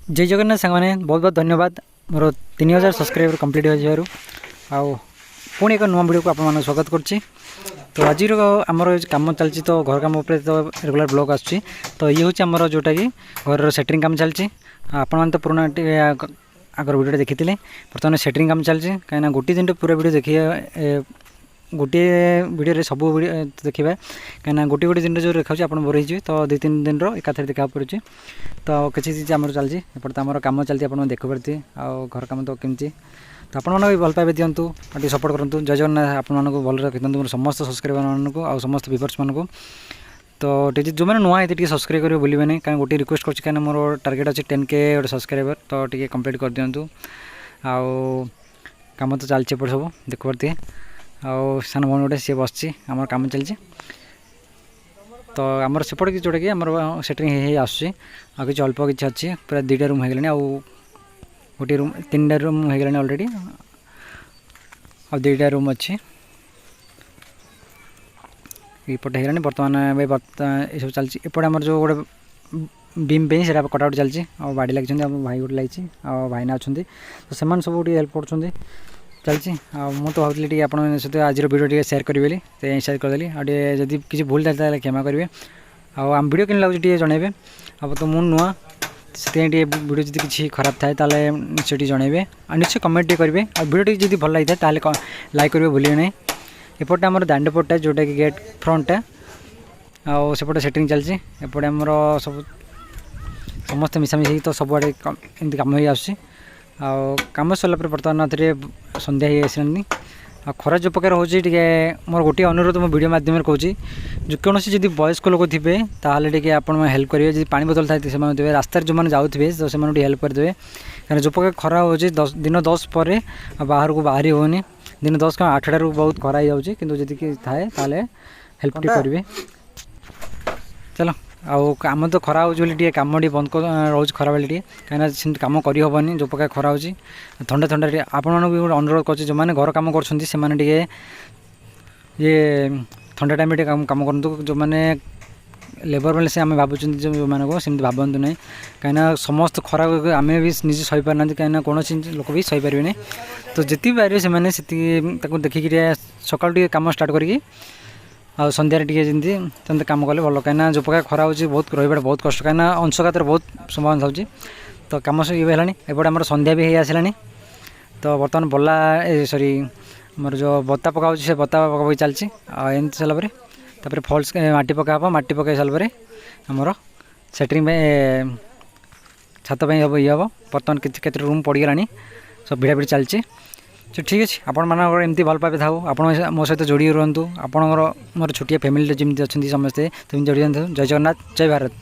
जय जगन्नाथ सांगने बहुत बहुत धन्यवाद मोर 3000 सब्सक्राइबर कंप्लीट हो पुणी एक नुआ वीडियो को आप स्वागत करुच्ची। तो आज आमर कम चलती तो घर कम तो रेगुलर ब्लॉग आसूँ। तो ये हूँ आमर जोटा कि घर सेटरिंग काम चलती। आपण तो पुराना आगर वीडियो देखी बर्तमान सेटरिंग काम चलती कहीं गोटे दिन पूरा वीडियो देखिए गोटे वीडियो सब वीडियो देखा कहीं गोटे गोटे दिन जो देखा आप बोर हो तो 2-3 दिन एकाथरे देखा पड़े। तो किसी चीज़ आम चलती एपटे आम कम चलती आप देखिपारे घर कम तो कमी तो आपने भी भल पाइबे दिंतु टे सपोर्ट करूँ। जय जगन्नाथ आपको भल रखी मोर समस्त सब्सक्राइबर मानक आ समस्त व्यूअर्स मानक। तो जो मैंने नुआ होती सब्सक्राइब करेंगे भूलिए नहीं कहीं गोटे रिक्वेस्ट कर कहीं मोर टार्गेट अच्छी 10K गोटे सब्सक्राइबर तो टी कंप्लीट कर दिंतु। आउ कम तो चलती एपटे सब देखिए आउ सान भौणी गोटे सी बस आम कम चलती। तो आमर सेपटे कि जोटा कि आम सेटरिंग आसूँ आ कि अल्प किसी अच्छी पूरा 2टा रूम हो गला आउ गोटे रूम 3टा रूम हो गला अलरेडी आ 2टा रूम अच्छी ये है बर्तमान ये सब चलती। एपटे आम जो गोटे बीम पे से कटाकट चलती बाड़ी लगी भाई गोटे लगी भाईना अच्छा तो से सब हेल्प कर चलती। तो भावती आप आज वीडियो शेयर करी तो शेयर करदेली आदि किसी भूल जाता क्षमा करेंगे। आम वीडियो कि लगे जनइबे अब तो मुझे नुआ से वीडियो जब किसी खराब थाए निश्चय जनइबे और निश्चय कमेंट करेंगे और वीडियो जब भल लगी था लाइक करेंगे भूलिए नहीं। एपटे आम दांडपटा जोटा कि गेट फ्रंटा आउ सेपटे सेटिंग चलती एपटे आमर सब समस्त मिसामिशी तो सबुआड़े एमती कम हो आसूँ। कम सरला बर्तमान सन्ध्या ही आसानी आ खरा जो प्रकार हो मोर गोटे अनुरोध मो वीडियो माध्यम कहूँ जो कौन जब वयस्क लोक थे ताल आप हेल्प करेंगे जब पानी बोतल था से रास्तार जो मैंने जाऊे तो से हेल्प करदे कहीं जो प्रकार खरा हो दिन 10 पर बाहर को बाहरी होनी दिन 10 का 8टारू बहुत खरा हो जाऊँगी कितु जी थाए हेल्प करेंगे। चलो आम तो खरा हो कम बंद कर रोज खरा बेले कहीं कम करहबनी जो प्रकार खरा हो ठंडा ठंडा आपण भी गोटे अनुरोध कर जो मैंने घर कम कर ये ठंडा टाइम कम करूँ जो मैंने लेबर बेले से आम भावुँ जो मानक सेमती भावतु ना कहीं समस्त खरा आम भी निजे सही पारना कहीं कौन लोक भी सही पारे नहीं। तो जी पारे से देखिक सकाल कम स्टार्ट करी आ सन्धार जमी कम कले भल कहीं जो प्रकार खरा हो बहुत रहा बहुत कष्ट कहीं अंशघात बहुत संभावना था। तो कम सब ये है एपटे आम सन्ध्या भी आसला। तो बर्तमान बल्ला सॉरी मोर जो बता पका से बता पका चलती एमती सारापर फल्स माटी पका माटी पकई सारापर आमर सेटरिंग छात हम ये हम बर्तमान केत रूम पड़गला सब भिड़ा भिड़ी चलती। तो ठीक अच्छे आपण मानक एमती भल पाइबे थाऊ आप मो सहित जोड़ी रुहतु आपणकर मोर छोटिया फैमिली जमी अच्छा समस्ते तुम जोड़ी जय जगन्नाथ जय भारत।